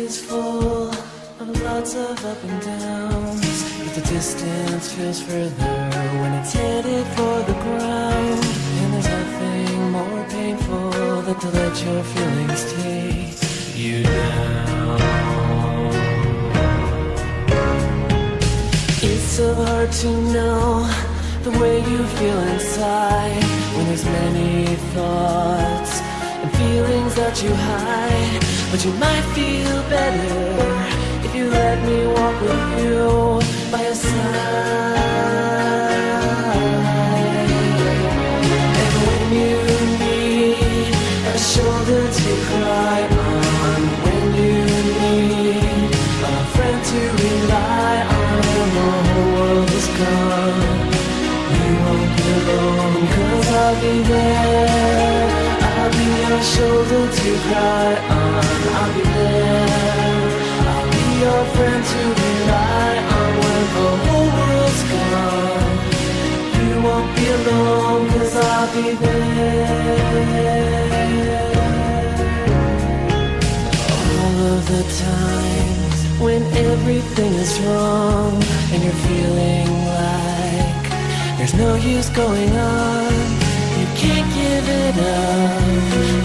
is full of lots of up and downs, but the distance feels further when it's headed for the ground. And there's nothing more painful than to let your feelings take you down. It's so hard to know the way you feel inside when there's many thoughts and feelings that you hide. But you might feel better if you let me walk with you by your side. And when you need a shoulder to cry on, when you need a friend to rely on, when the whole world is gone, you won't be alone, 'cause I'll be there. I'll be your shoulder to cry on. I'll be there. I'll be your friend to rely on when the whole world's gone. You won't be alone, 'cause I'll be there. All of the times when everything is wrong and you're feeling like there's no use going on, you can't give it up.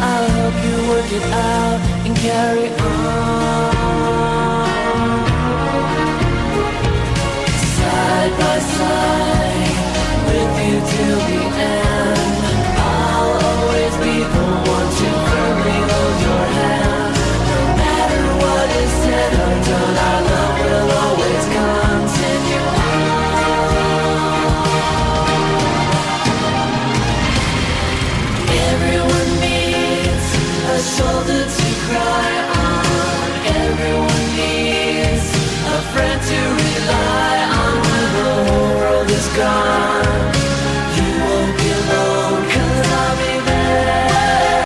I'll help you work it out and carry on. Side by side, with you till the end. I'll always be the one to firmly hold your hand. No matter what is said or done, our love will always continue on. Everyone needs a shoulder to cry on. Everyone needs a friend to rely on when the whole world is gone.